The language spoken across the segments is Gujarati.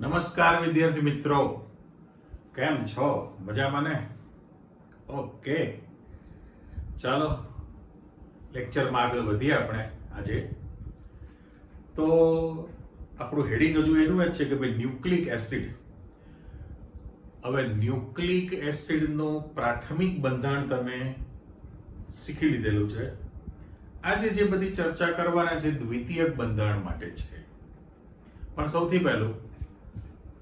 નમસ્કાર વિદ્યાર્થી મિત્રો, કેમ છો? મજામાં ને? ઓકે, ચાલો લેક્ચરમાં આગળ વધીએ આપણે આજે. તો આપણું હેડિંગ હજુ એનું જ છે કે ભાઈ ન્યુક્લિક એસિડ. હવે ન્યુક્લિક એસિડનું પ્રાથમિક બંધારણ તમે શીખી લીધેલું છે. આજે જે બધી ચર્ચા કરવાના છે દ્વિતીયક બંધારણ માટે છે. પણ સૌથી પહેલું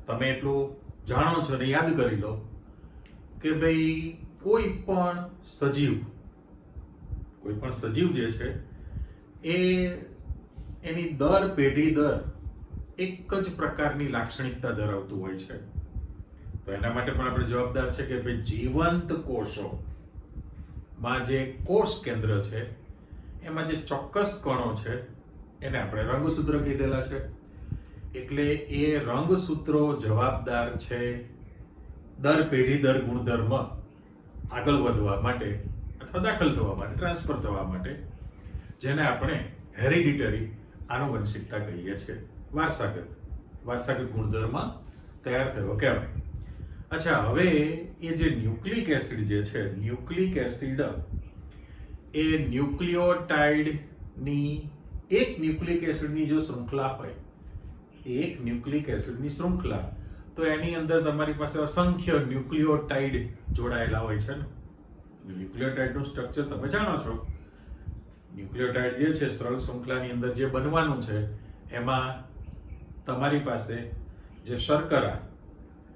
તમે એટલું જાણો છો ને યાદ કરી લો કે ભાઈ કોઈ પણ સજીવ જે છે એ એની દર પેઢી દર એક જ પ્રકારની લાક્ષણિકતા ધરાવતું હોય છે. તો એના માટે પણ આપણે જવાબદાર છે કે ભાઈ જીવંત કોષોમાં જે કોષ કેન્દ્ર છે એમાં જે ચોક્કસ કણો છે એને આપણે રંગસૂત્ર કીધેલા છે. એટલે એ રંગસૂત્રો જવાબદાર છે દર પેઢી દર ગુણધર્મ આગળ વધવા માટે અથવા દાખલ થવા માટે, ટ્રાન્સફર થવા માટે, જેને આપણે હેરિડિટરી આનુવંશિકતા કહીએ છીએ. વારસાગત ગુણધર્મ તૈયાર થયો કહેવાય. અચ્છા, હવે એ જે ન્યુક્લિક એસિડ જે છે, ન્યુક્લિક એસિડ એ ન્યુક્લિયોટાઇડની એક ન્યુક્લિક એસિડની જો શૃંખલા હોય, એક ન્યુક્લિક એસિડની શૃંખલા, તો એની અંદર તમારી પાસે અસંખ્ય ન્યુક્લિયોટાઇડ જોડાયેલા હોય છે ને. ન્યુક્લિયોટાઇડનું સ્ટ્રક્ચર તમે જાણો છો. ન્યુક્લિયોટાઇડ જે છે સરળ શૃંખલાની અંદર જે બનવાનું છે એમાં તમારી પાસે જે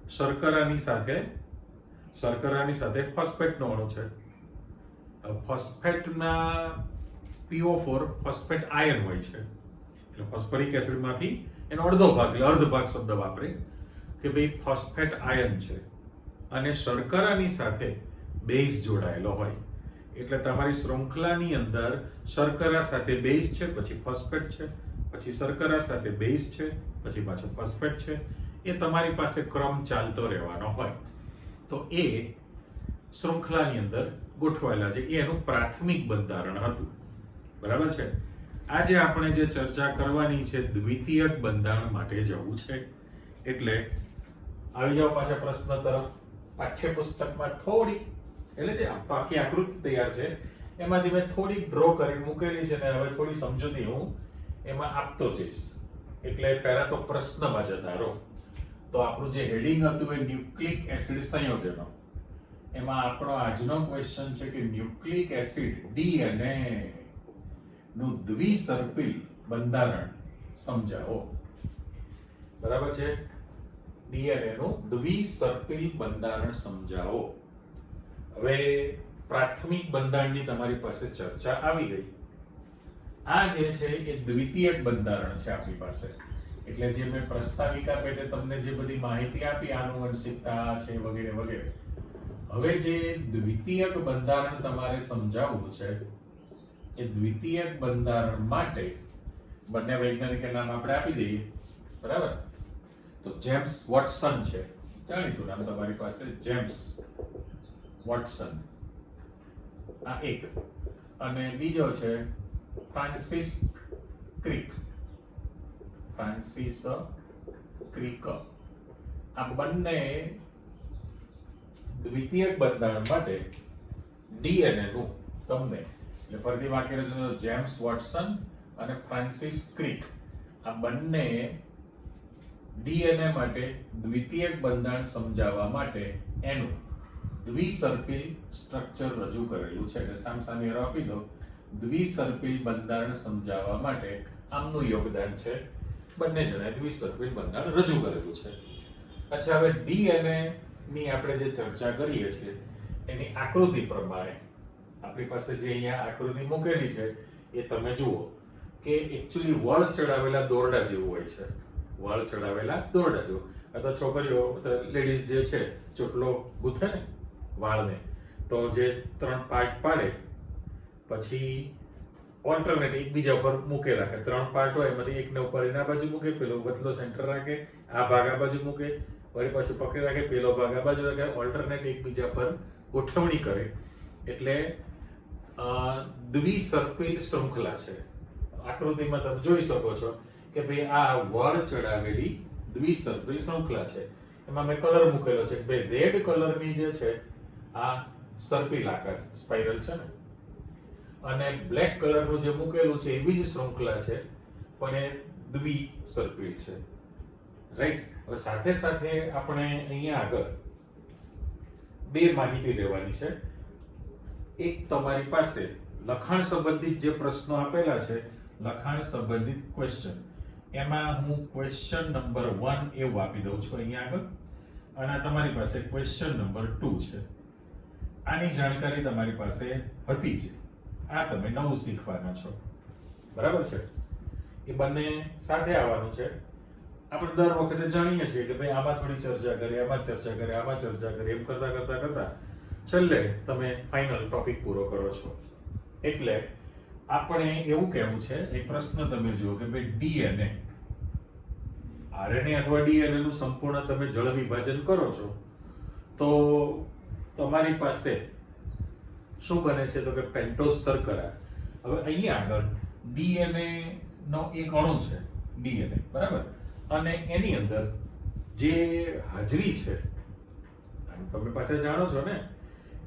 શર્કરાની સાથે ફોસ્ફેટનો અણુ છે. ફોસ્ફેટના PO4 ફોસ્ફેટ આયન હોય છે. એટલે ફોસ્ફરિક એસિડમાંથી એનો અડધો ભાગ, એટલે અર્ધ ભાગ શબ્દ વાપરે કે ભાઈ ફોસ્ફેટ આયન છે અને શર્કરાની સાથે બેઝ જોડાયેલો હોય. એટલે તમારી શૃંખલાની અંદર શર્કરા સાથે બેઝ છે, પછી ફોસ્ફેટ છે, પછી શર્કરા સાથે બેઝ છે, પછી પાછો ફોસ્ફેટ છે. એ તમારી પાસે ક્રમ ચાલતો રહેવાનો હોય. તો એ શૃંખલાની અંદર ગોઠવાયેલા છે. એ એનું પ્રાથમિક બંધારણ હતું. બરાબર છે. આજે આપણે જે ચર્ચા કરવાની છે દ્વિતીયક બંધારણ માટે જવું છે. એટલે આવી જાઓ પાછા પ્રશ્ન તરફ. પાઠ્યપુસ્તકમાં થોડી, એટલે જે આખી આકૃતિ તૈયાર છે એમાંથી મેં થોડી ડ્રો કરી મૂકેલી છે ને હવે થોડી સમજૂતી હું એમાં આપતો જઈશ. એટલે પહેલા તો પ્રશ્નમાં જતા રહો. તો આપણું જે હેડિંગ હતું એ ન્યુક્લિક એસિડ સંયોજનો. એમાં આપણો આજનો ક્વેશ્ચન છે કે ન્યુક્લિક એસિડ DNA નું દ્વિસર્પિલ બંધારણ સમજાવો. બરાબર છે. DNA નું દ્વિસર્પિલ બંધારણ સમજાવો. હવે પ્રાથમિક બંધારણની તમારી પાસે ચર્ચા આવી ગઈ. આ જે છે એ દ્વિતીયક બંધારણ છે આપણી પાસે. એટલે જે મેં પ્રસ્તાવિકા પેટે તમને જે બધી માહિતી આપી, આનુવંશિકતા છે વગેરે વગેરે. હવે જે દ્વિતીયક બંધારણ તમારે સમજાવવું છે એ દ્વિતીયક બંધારણ માટે બંને વૈજ્ઞાનિક નામ આપણે આપી દઈએ. બરાબર. તો જેમ્સ વોટસન છે, જાણીતું નામ તમારી પાસે, જેમ્સ વોટસન, આ એક. અને બીજો છે ફ્રાન્સિસ ક્રિક. આ બંને દ્વિતીયક બંધારણ માટે DNA નું તમને, એટલે ફરીથી વાક્ય રચના, જેમ્સ વોટસન અને ફ્રાન્સિસ ક્રિક, આ બંને DNA માટે દ્વિતીયક બંધારણ સમજાવવા માટે એનું દ્વિસર્પિલ સ્ટ્રક્ચર રજૂ કરેલું છે. એટલે સામસામે એરો આપી દો. દ્વિસર્પિલ બંધારણ સમજાવવા માટે આમનું યોગદાન છે. બંને જણાએ દ્વિસર્પિલ બંધારણ રજૂ કરેલું છે. અચ્છા, હવે DNA ની આપણે જે ચર્ચા કરીએ છીએ એની આકૃતિ પ્રમાણે આપણી પાસે જે અહીંયા આકૃતિ મૂકેલી છે એ તમે જુઓ કે એકચ્યુઅલી વળ ચડાવેલા દોરડા જેવું હોય છે. વળ ચડાવેલા દોરડા જેવું. અથવા છોકરીઓ, લેડીઝ જે છે, ચોટલો ગૂંથે ને વાળને, તો જે 3 પાર્ટ પાડે પછી ઓલ્ટરનેટ એકબીજા ઉપર મૂકે રાખે. 3 પાર્ટ હોય એમાંથી એકને ઉપર એના બાજુ મૂકે, પેલો વચલો સેન્ટર રાખે, આ ભાગ આ બાજુ મૂકે, વળી પાછું પકડી રાખે, પેલો ભાગ આ બાજુ રાખે, ઓલ્ટરનેટ એકબીજા પર ગોઠવણી કરે. એટલે દ્વિસર્પિલ શૃંખલા છે. આકૃતિમાં તમે જોઈ શકો છો કે ભાઈ આ વળ ચડાવેલી દ્વિશૃંખલા છે એમાં મેં કલર મૂકેલો છે કે ભાઈ રેડ કલરની જે છે આ સર્પિલ આકાર સ્પાઇરલ છે ને, અને બ્લેક કલરનું જે મૂકેલું છે એ બીજી શૃંખલા છે પણ એ દ્વિસર્પિલ છે, રાઈટ. હવે સાથે સાથે આપણે અહીંયા આગળ બે માહિતી લેવાની છે. એક તમારી પાસે લખાણ સંબંધિત જે પ્રશ્નો આપેલા છે, લખાણ સંબંધિત ક્વેશ્ચન, એમાં હું ક્વેશ્ચન નંબર 1 એવું આપી દઉં છું અહીંયા આગળ, અને આ તમારી પાસે ક્વેશ્ચન નંબર 2 છે. આની જાણકારી તમારી પાસે હતી જ, આ તમે નવું શીખવાના છો, બરાબર છે. એ બંને સાથે આવવાનું છે. આપણે દર વખતે જાણીએ છીએ કે ભાઈ આમાં થોડી ચર્ચા કરીએ, આમાં ચર્ચા કરીએ, આમાં ચર્ચા કરીએ, એમ કરતા છેલ્લે તમે ફાઇનલ ટોપિક પૂરો કરો છો. એટલે આપણે એવું કહેવું છે, એક પ્રશ્ન તમે જુઓ કે ભાઈ ડીએનએ, આરએનએ અથવા ડીએનએ નું સંપૂર્ણ તમે જળ વિભાજન કરો છો તો તમારી પાસે શું બને છે તો કે પેન્ટોઝ શર્કરા. હવે અહીંયા આગળ ડીએનએ નો એક અણુ છે, ડીએનએ, બરાબર, અને એની અંદર જે હાજરી છે તમે પાછા જાણો છો ને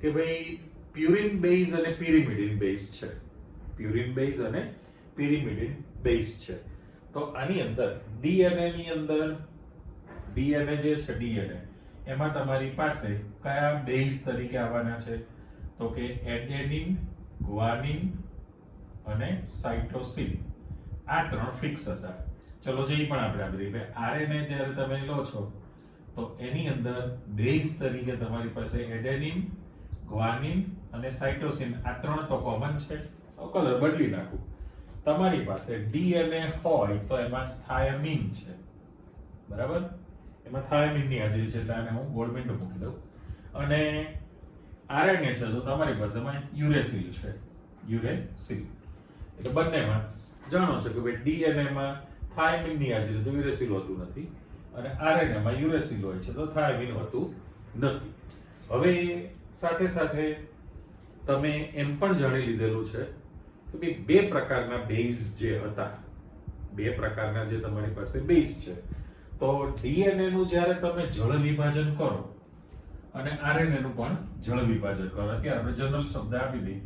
કે ભાઈ પ્યુરિન બેઝ અને પિરિમિડિન બેઝ છે, પ્યુરિન બેઝ અને પિરિમિડિન બેઝ છે. તો આની અંદર ડીએનએ ની અંદર ડીએનએ જે છે, ડીએનએ એમાં તમારી પાસે કયા બેઝ તરીકે આવવાના છે તો કે એડેનિન, ગ્વાનિન અને સાઇટોસિન. આ ત્રણ ફિક્સ હતા. ચલો જે પણ આપણે આ બધી આરએનએ જ્યારે તમે લો છો તો એની અંદર બેઝ તરીકે તમારી પાસે એડેનિન, ગ્વાનિન અને સાઇટોસિન, આ ત્રણ તો કોમન છે. કલર બદલી નાખું. તમારી પાસે ડીએનએ હોય તો એમાં થાયમિન છે, બરાબર, એમાં થાયમિન ની હાજરી છે એટલે આને હું ગોળ મીંડો મૂકી દઉં. અને આરએનએ છે તો તમારી પાસે યુરેસિલ છે, યુરેસિલ. એટલે બંનેમાં જાણો છો કે ભાઈ ડીએનએ માં થાયમિન ની હાજરી તો યુરેસિલ હોતું નથી, અને આરએનએ માં યુરેસિલ હોય છે તો થાયમિન હોતું નથી. હવે સાથે સાથે તમે એમ પણ જાણી લીધેલું છે કે ભાઈ બે પ્રકારના બેઝ જે હતા, બે પ્રકારના જે તમારી પાસે બેઝ છે, તો ડીએનએ નું જ્યારે તમે જળ વિભાજન કરો અને આરએનએ નું પણ જળ વિભાજન કરો, અત્યારે આપણે જનરલ શબ્દ આપી દઈએ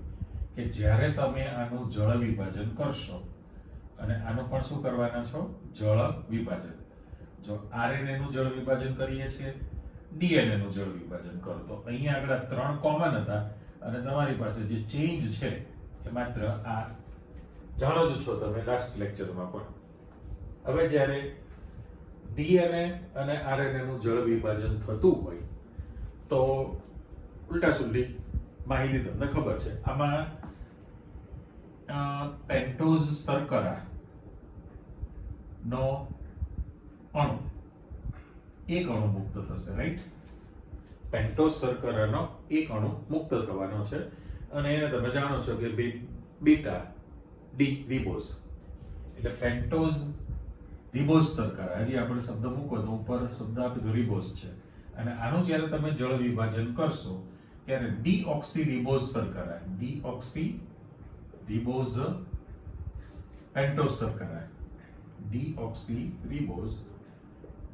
કે જ્યારે તમે આનું જળ વિભાજન કરશો અને આનું પણ શું કરવાના છો, જળ વિભાજન. જો આરએનએ નું જળ વિભાજન કરીએ છીએ, ડીએનએ નું જળ વિભાજન કરો, તો અહીંયા આગળ ત્રણ કોમન હતા અને તમારી પાસે જે ચેન્જ છે એ માત્ર આ જાણો જ છો તમે લાસ્ટ લેક્ચરમાં પણ. હવે જ્યારે ડીએનએ અને આરએનએ નું જળ વિભાજન થતું હોય તો ઉલટા સુલટી માહિતી તમને ખબર છે. આમાં પેન્ટોઝ શર્કરા નો અણુ, એક અણુ મુક્ત થશે, રાઈટ. પેન્ટોઝ શર્કરાનો એક અણુ મુક્ત થવાનો છે અને એને તમે જાણો છો કે બીટા ડી રિબોઝ. એટલે પેન્ટોઝ રિબોઝ શર્કરા, હજી આપણે શબ્દ મૂકો તો ઉપર શબ્દ આપી દો રિબોઝ છે, અને આનું જ્યારે તમે જળ વિભાજન કરશો ત્યારે ડીઓક્સી રિબોઝ શર્કરા, ડીઓક્સી રિબોઝ પેન્ટોઝ શર્કરા, ડીઓક્સી રિબોઝ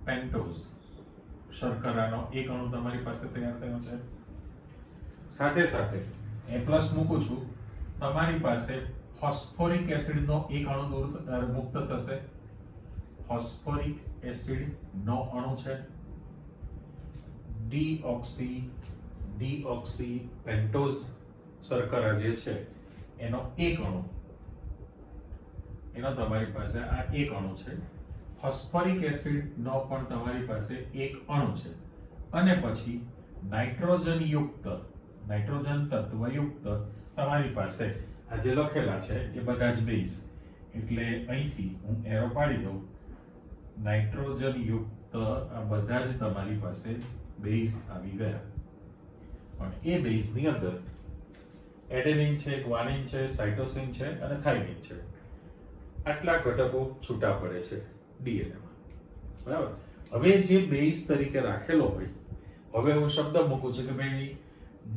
પેન્ટોઝ શર્કરાનો એક અણુ તમારી પાસે તૈયાર થયો છે. સાથે સાથે એ પ્લસ મૂકું છું, તમારી પાસે ફોસ્ફોરિક એસિડનો એક અણુ મુક્ત થશે, ફોસ્ફોરિક એસિડ નો અણુ છે, ડીઓક્સી પેન્ટોઝ શર્કરા જે છે એનો એક અણુ, એનો તમારી પાસે આ એક અણુ છે. ફોસ્ફોરિક એસિડ નો પણ તમારી પાસે એક અણુ છે, અને પછી નાઇટ્રોજન યુક્ત, નાઇટ્રોજન તત્વયુક્ત તમારી પાસે આ જે લખેલા છે એ બધા જ બેઝ. એટલે અહીંથી હું એરો પાડી દઉં, નાઇટ્રોજન યુક્ત આ બધા જ તમારી પાસે બેઝ આવી ગયા. પણ એ બેઝ ની અંદર એડેનિન છે, ગ્વાનિન છે, સાઇટોસિન છે અને થાઇમિન છે. આટલા ઘટકો છૂટા પડે છે ડીએનએ માં, બરાબર. હવે જે બેઝ તરીકે રાખેલો હોય, હવે હું શબ્દ મૂકું છું કે ભાઈ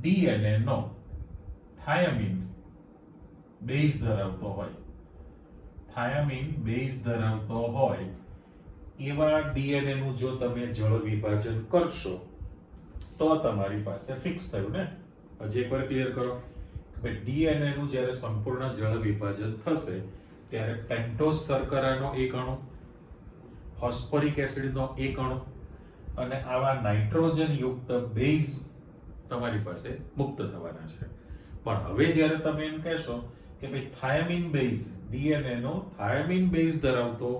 ડીએનએ નો થાયમિન બેઝ ધરાવતો હોય, થાયમિન બેઝ ધરાવતો હોય એવા ડીએનએ નું જો તમે જળ વિભાજન કરશો તો તમારી પાસે ફિક્સ થયું ને. હજી એકવાર ક્લિયર કરો કે ડીએનએ નું જ્યારે સંપૂર્ણ જળ વિભાજન થશે ત્યારે પેન્ટોઝ શર્કરાનો એક અણુ, ફોસ્ફરિક એસિડનો એક અણુ અને આવા નાઇટ્રોજન યુક્ત બેઝ તમારી પાસે મુક્ત થવાના છે. પણ હવે જ્યારે તમે એમ કહેશો કે ભાઈ થાયમિન બેઝ, ડીએનએ નો થાયમિન બેઝ ધરાવતો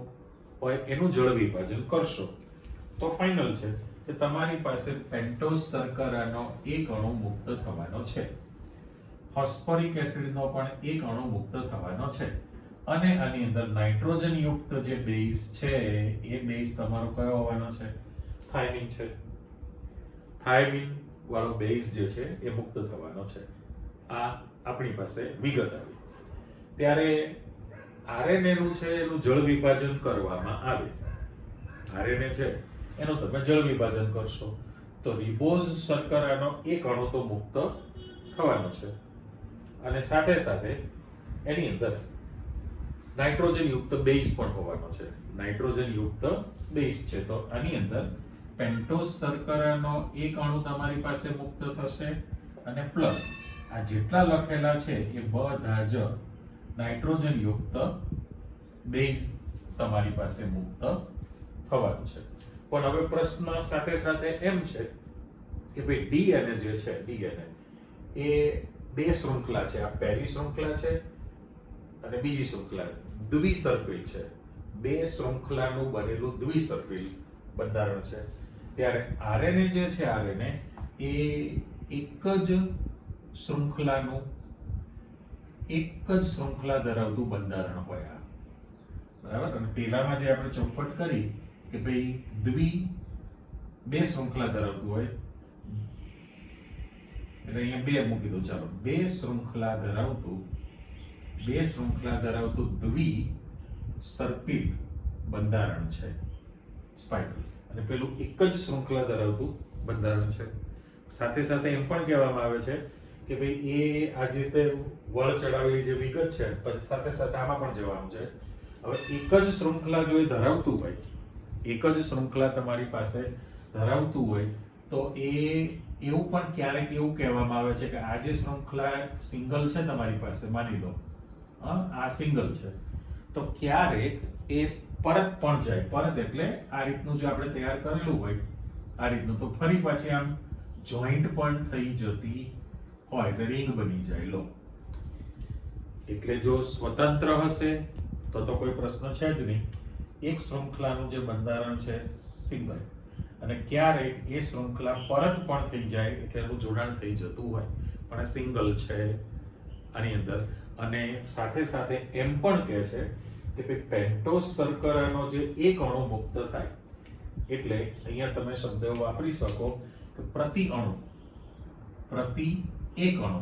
હોય એનું જળ વિભાજન કરશો તો ફાઇનલ છે કે તમારી પાસે પેન્ટોઝ શર્કરાનો એક અણુ મુક્ત થવાનો છે, ફોસ્ફરિક એસિડનો પણ એક અણુ મુક્ત થવાનો છે અને આની અંદર નાઇટ્રોજન યુક્ત જે બેઝ છે એ બેઝ તમારો કયો હોવાનો છે? થાયમિન છે. થાયમિન વાળો બેઝ જે છે એ મુક્ત થવાનો છે. આ આપણી પાસે વિગત આવી. ત્યારે આરએનએ નું છે એનું જળ વિભાજન કરવામાં આવે. આરએનએ છે એનું તમે જળ વિભાજન કરશો તો રિબોઝ શર્કરાનો એક અણુ તો મુક્ત થવાનો છે અને સાથે સાથે એની અંદર નાઇટ્રોજન યુક્ત બેઝ પણ હોવાનો છે. નાઇટ્રોજન યુક્ત બેઝ છે તો આની અંદર પેન્ટોઝ શર્કરાનો એક અણુ તમારી પાસે મુક્ત થશે અને પ્લસ આ જેટલા લખેલા છે એ બધા જ નાઇટ્રોજન યુક્ત બેઝ તમારી પાસે મુક્ત થવાનું છે. પણ હવે પ્રશ્ન સાથે સાથે એમ છે કે ભાઈ ડીએનએ જે છે, ડીએનએ એ બે શૃંખલા છે. આ પહેલી શૃંખલા છે અને બીજી શૃંખલા દ્વિસર્પિલ છે. બે શૃંખલાનું બનેલું દ્વિસર્પિલ બંધારણ છે. ત્યારે આરએનએ જે છે, આરએનએ એ એક જ શૃંખલા ધરાવતું બંધારણ હોય. બરાબર. અને પહેલામાં જે આપણે ચોખવટ કરી કે ભાઈ બે શૃંખલા ધરાવતું હોય એટલે અહીંયા બે મૂકી દો. ચાલો, બે શૃંખલા ધરાવતું દ્વિસર્પિલ બંધારણ છે સ્પાઇરલ, અને પેલું એક જ શૃંખલા ધરાવતું બંધારણ છે. સાથે સાથે એમ પણ કહેવામાં આવે છે કે ભાઈ એ આ જે રીતે વળ ચડાવેલી જે વિગત છે પછી સાથે સાથે આમાં પણ જવાનું છે. હવે એક જ શૃંખલા જો એ ધરાવતું હોય, એક જ શૃંખલા તમારી પાસે ધરાવતું હોય તો એવું પણ ક્યારેક એવું કહેવામાં આવે છે કે આ જે શૃંખલા સિંગલ છે તમારી પાસે, માની લો આ સિંગલ છે, તો ક્યારેક એ પરત પણ જાય. પરત એટલે આ રીતનું જો આપણે તૈયાર કરેલું હોય આ રીતનું, તો ફરી પાછી આમ જોઈન્ટ પણ થઈ જતી હોય એટલે રિંગ બની જાય. લો, એટલે જો સ્વતંત્ર હશે તો કોઈ પ્રશ્ન છે જ નહીં. એક શૃંખલાનું જે બંધારણ છે સિંગલ, અને ક્યારેક એ શૃંખલા પરત પણ થઈ જાય એટલે એનું જોડાણ થઈ જતું હોય પણ સિંગલ છે આની અંદર. અને સાથે સાથે એમ પણ કહે છે કે ભાઈ પેન્ટોઝ શર્કરાનો જે એક અણુ મુક્ત થાય એટલે અહીંયા તમે શબ્દ વાપરી શકો કે પ્રતિ એક અણુ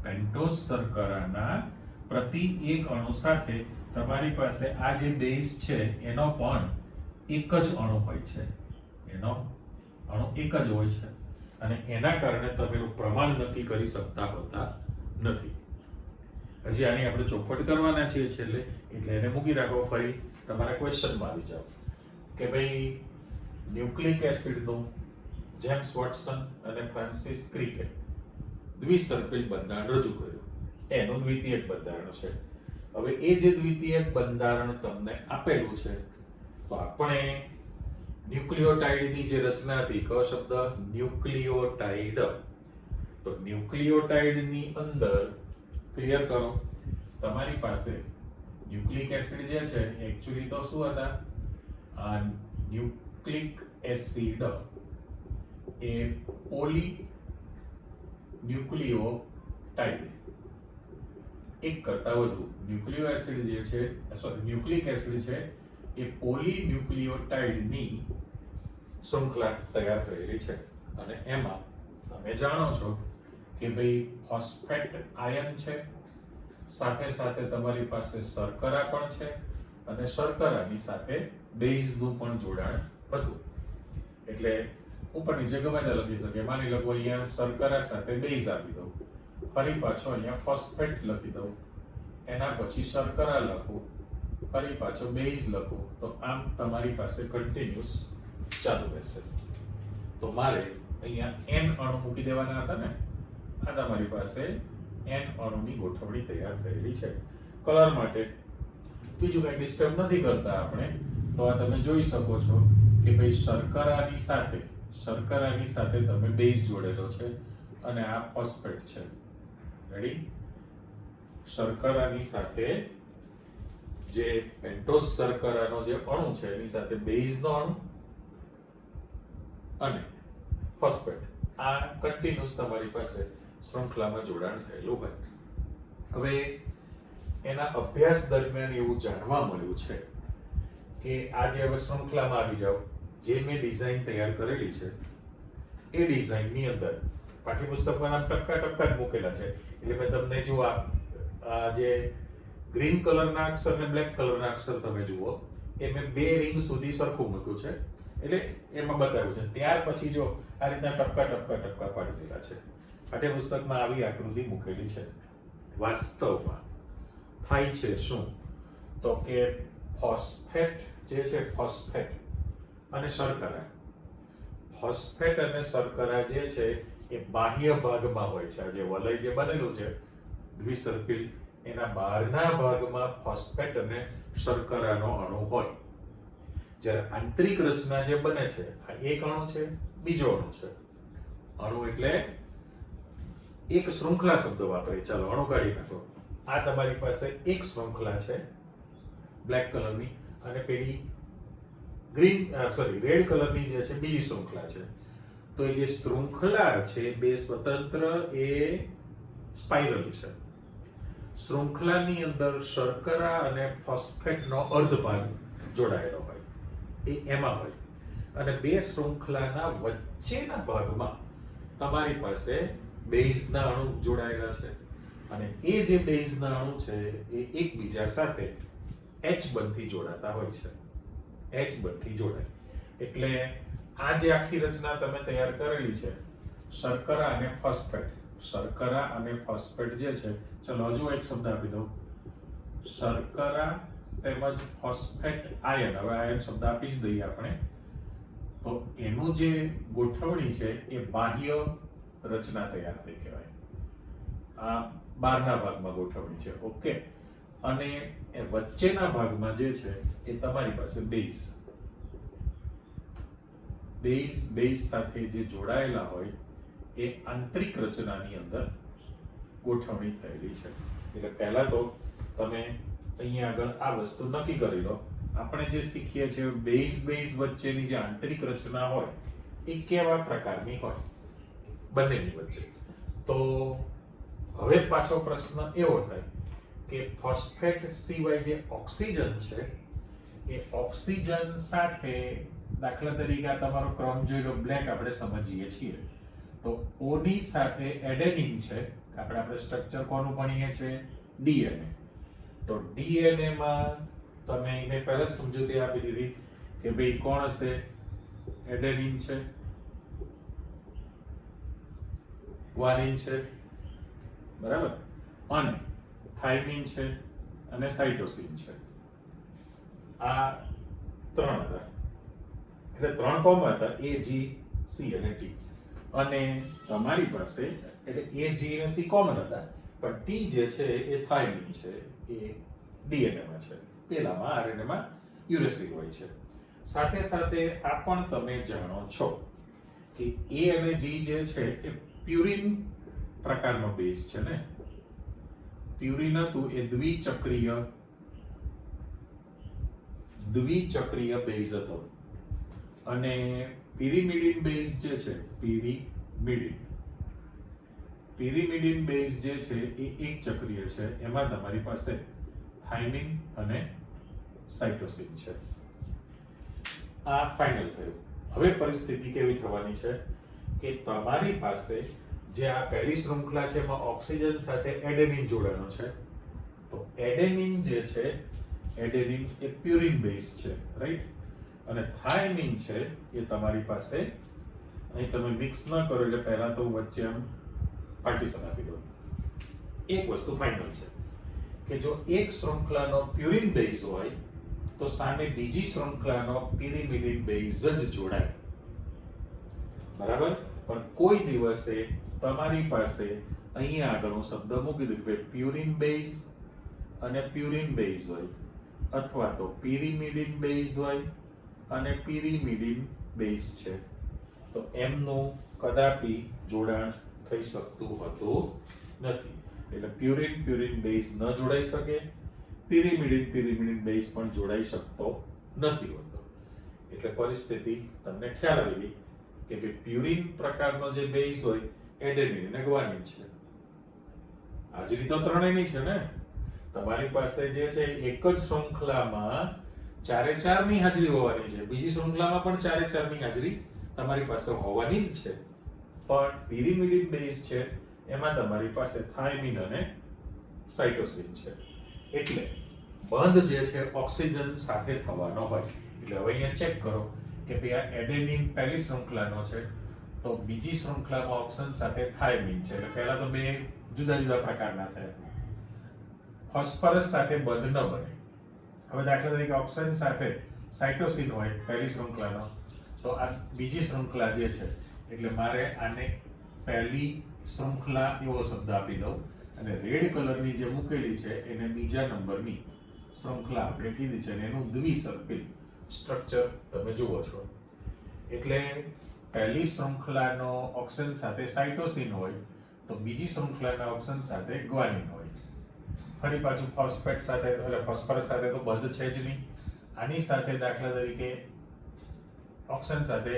પેન્ટોઝ શર્કરાના પ્રતિ એક અણુ સાથે તમારી પાસે આ જે બેઝ છે એનો પણ એક જ અણુ હોય છે. એનો અણુ એક જ હોય છે અને એના કારણે તમે એનું પ્રમાણ નક્કી કરી શકતા હોતા નથી. હજી આની આપણે ચોખવટ કરવાના છીએ છેલ્લે, એટલે એને મૂકી રાખો. ફરી તમારા ક્વેશ્ચનમાં આવી જાઓ કે ભાઈ ન્યુક્લિક એસિડનું જેમ્સ વોટસન અને ફ્રાન્સિસ ક્રિકે દ્વિસર્પિલ બંધારણ રજૂ કર્યું. એનું દ્વિતીયક બંધારણ છે. હવે એ જે દ્વિતીયક બંધારણ તમને આપેલું છે તો આપણે ન્યુક્લિયોટાઇડની જે રચના હતી, કયો શબ્દ? ન્યુક્લિયોટાઇડ. તો ન્યુક્લિયોટાઇડની અંદર ક્લિયર કરો, તમારી પાસે ન્યુક્લિક એસિડ જે છે એક્ચ્યુઅલી તો શું હતા? આ ન્યુક્લિક એસિડ એ પોલી ન્યુક્લિયોટાઇડ, એક કરતા વધુ ન્યુક્લિયો એસિડ જે છે, ન્યુક્લિક એસિડ છે એ પોલી ન્યુક્લિયોટાઇડની શૃંખલા તૈયાર કરેલી છે. અને એમાં તમે જાણો છો કે ભાઈ ફોસ્ફેટ આયન છે, સાથે સાથે તમારી પાસે શર્કરા પણ છે અને શર્કરાની સાથે બેઝનું પણ જોડાણ હતું. એટલે ઉપર નીચે ગમે તે લખી શકે. માની લો અહીંયા શર્કરા સાથે બેઝ આપી દઉં, ફરી પાછો અહીંયા ફોસ્ફેટ લખી દઉં, એના પછી શર્કરા લખું, ફરી પાછો બેઝ લખું તો આમ તમારી પાસે કન્ટિન્યુઅસ ચાલુ રહેશે. તો મારે અહીંયા n અણુ મૂકી દેવાના હતા ને, આ તમારી પાસે n અણુની ગોઠવણી તૈયાર થયેલી છે. કલર માટે બીજું કંઈ ડિસ્ટર્બ નથી કરતા આપણે, તો આ તમે જોઈ શકો છો કે ભાઈ શર્કરાની સાથે તમે બેઝ જોડેલો છે અને આ ફોસ્ફેટ છે. રેડી? શર્કરાની સાથે જે પેન્ટોઝ શર્કરાનો જે અણુ છે એની સાથે બેઝનો અણુ અને ફોસ્ફેટ, આ કન્ટિન્યુઅસ તમારી પાસે શૃંખલામાં જોડાણ થયેલું હોય. હવે એના અભ્યાસ દરમિયાન એવું જાણવા મળ્યું છે કે આ જે હવે શૃંખલામાં આવી જાવ, જે મેં ડિઝાઇન તૈયાર કરેલી છે એ ડિઝાઇનની અંદર પાઠ્યપુસ્તકમાં નામ ટપકા ટપકા જ મૂકેલા છે. એટલે મેં તમને જો આ જે ગ્રીન કલરના અક્ષર ને બ્લેક કલરના અક્ષર તમે જુઓ, એ મેં 2 રિંગ સુધી સરખું મૂક્યું છે, એટલે એમાં બતાવ્યું છે. ત્યાર પછી જો આ રીતના ટપકા પાડી દેલા છે. પાઠ્યપુસ્તકમાં આવી આકૃતિ મૂકેલી છે. વાસ્તવમાં થાય છે શું તો કે ફોસ્ફેટ જે છે, ફોસ્ફેટ અને શર્કરા, ફોસ્ફેટ અને શર્કરા જે છે એ બાહ્ય ભાગમાં હોય છે. આ જે વલય જે બનેલું છે દ્વિસર્પિલ, એના બહારના ભાગમાં ફોસ્ફેટ અને શર્કરાનો અણુ હોય. જ્યારે આંતરિક રચના જે બને છે, આ એક અણુ છે, બીજો અણુ છે. અણુ એટલે એક શૃંખલા શબ્દ વાપરે. ચાલો અણુ કાઢી નાખો. આ તમારી પાસે એક શૃંખલા છે બ્લેક કલરની, અને પેલી રેડ કલરની જે છે બીજી શૃંખલા છે. તો એ જે શૃંખલા છે બે સ્વતંત્ર એ સ્પાઇરલ છે. શૃંખલાની અંદર શર્કરા અને ફોસ્ફેટનો અર્ધ ભાગ જોડાયેલો હોય, એ એમાં હોય. અને બે શૃંખલાના વચ્ચેના ભાગમાં તમારી પાસે બેઝના અણુ જોડાયેલા છે. અને એ જે બેઝના અણુ છે એ એકબીજા સાથે H બંધથી જોડાતા હોય છે. H બંધથી જોડાય એટલે આ જે આખી રચના તમે તૈયાર કરેલી છે, શર્કરા અને ફોસ્ફેટ, શર્કરા અને ફોસ્ફેટ જે છે, ચલો હજુ એક શબ્દ આપી દઉં, શર્કરા તેમજ ફોસ્ફેટ આયન. હવે આયન શબ્દ આપી જ દઈએ આપણે. તો એનું જે ગોઠવણી છે એ બાહ્ય રચના તૈયાર થઈ કહેવાય. આ બહારના ભાગમાં ગોઠવણી છે. ઓકે. અને એ વચ્ચેના ભાગમાં જે છે એ તમારી પાસે બેઝ સાથે જે જોડાયેલા હોય એ આંતરિક રચનાની અંદર ગોઠવણી થયેલી છે. એટલે પહેલા તો તમે અહીંયા આગળ આ વસ્તુ નક્કી કરી લો. આપણે જે શીખીએ છીએ બેઝ વચ્ચેની જે આંતરિક રચના હોય એ કેવા પ્રકારની હોય બંનેની વચ્ચે. તો હવે પાછો પ્રશ્ન એવો થાય કે ફોસ્ફેટ સિવાય જે ઓક્સિજન છે એ ઓક્સિજન સાથે, દાખલા તરીકે આ તમારો ક્રમ જોઈ લો, બ્લેક આપણે સમજીએ છીએ, તો O ની સાથે એડેનિન છે. આપણે સ્ટ્રક્ચર કોનું ભણીએ છીએ? DNA. તો DNA માં તમે મેં પહેલા સમજૂતી આપી દીધી કે ભાઈ કોણ હશે? એડેનિન છે, ગ્વાનિન છે, બરાબર, અને થાઇમિન છે અને સાઇટોસિન છે. આ 3 હતા. એટલે 3 કોમ હતા, A, G, C અને T. અને તમારી પાસે એટલે A, G અને C કોમન હતા, પણ T જે છે એ થાઇમિન છે, એ DNA માં છે, પેલામાં RNA માં યુરેસિલ હોય છે. સાથે સાથે આ પણ તમે જાણો છો કે A અને G જે છે એ પ્યુરિન પ્રકારનો બેઝ છે ને. પ્યુરિન હતું એ દ્વિચક્રીય બેઝ હતો. અને પિરિમિડિન બેઝ જે છે, પિરિમિડિન બેઝ જે છે એ એક ચક્રીય છે. એમાં તમારી પાસે થાઇમિન અને સાઇટોસિન છે. આ ફાઇનલ થયું. હવે પરિસ્થિતિ કેવી થવાની છે કે તમારી પાસે જે આ પહેલી શૃંખલા છે એમાં ઓક્સિજન સાથે એડેનિન જોડાણો છે. તો એડેનિન જે છે, એડેનિન એ પ્યુરિન બેઝ છે, રાઈટ. અને થાઇમિન છે એ તમારી પાસે, અહીં તમે મિક્સ ન કરો એટલે પહેલા તો વચ્ચે આમ પાર્ટીશન આપી દો. એક વસ્તુ ફાઇનલ છે કે જો એક શૃંખલાનો પ્યુરિન બેઝ હોય તો સામે બીજી શૃંખલાનો પિરિમિડિન બેઝ જ જોડાય, બરાબર. પણ કોઈ દિવસે તમારી પાસે અહીંયા આગળ હું શબ્દ મૂકી દઉં કે પ્યુરિન બેઝ અને પ્યુરિન બેઝ હોય, અથવા તો પિરિમિડિન બેઝ હોય અને પિરિમિડિન બેઝ છે, તો એમનું કદાપી જોડાણ થઈ શકતું હોતું નથી. એટલે પ્યુરિન બેઝ ન જોડાઈ શકે, પિરિમિડિન બેઝ પણ જોડાઈ શકતો નથી હોતો. એટલે પરિસ્થિતિ તમને ખ્યાલ આવી ગઈ કે ભાઈ પ્યુરિન પ્રકારનો જે બેઝ હોય એડેનિન અને ગ્વાનિન છે. હાજરી તો ત્રણેયની છે ને. તમારી પાસે જે છે એક જ શૃંખલામાં ચારે ચારની હાજરી હોવાની છે, બીજી શૃંખલામાં પણ ચારે ચારની હાજરી તમારી પાસે હોવાની જ છે. પણ પિરિમિડિન બેઝ છે એમાં તમારી પાસે થાયમિન અને સાઇટોસિન છે. એટલે બંધ જે છે ઓક્સિજન સાથે થવાનો હોય. એટલે હવે અહીંયા ચેક કરો કે ભાઈ આ એડેનિન પહેલી શૃંખલાનો છે તો બીજી શૃંખલામાં ઓક્સિજન સાથે થાયમિન છે. એટલે પહેલા તો બે જુદા જુદા પ્રકારના થયા. ફોસ્ફરસ સાથે બંધ ન બને. હવે દાખલા તરીકે ઓક્સિજન સાથે સાઇટોસિન હોય પહેલી શૃંખલાનો, તો આ બીજી શૃંખલા જે છે એટલે મારે આને પહેલી શૃંખલા એવો શબ્દ આપી દઉં અને રેડ કલરની જે મૂકેલી છે એને બીજા નંબરની શૃંખલા આપણે કીધી છે અને એનું દ્વિસર્પિલ સ્ટ્રક્ચર તમે જુઓ છો. એટલે પહેલી શૃંખલાનો ઓક્સિજન સાથે સાઇટોસિન હોય તો બીજી શૃંખલાના ઓક્સિજન સાથે ગ્વાનિન હોય. ફરી પાછું ફોસ્ફેટ સાથે એટલે ફોસ્ફરસ સાથે તો બંધ છે જ નહીં. આની સાથે દાખલા તરીકે ઓક્સિજન સાથે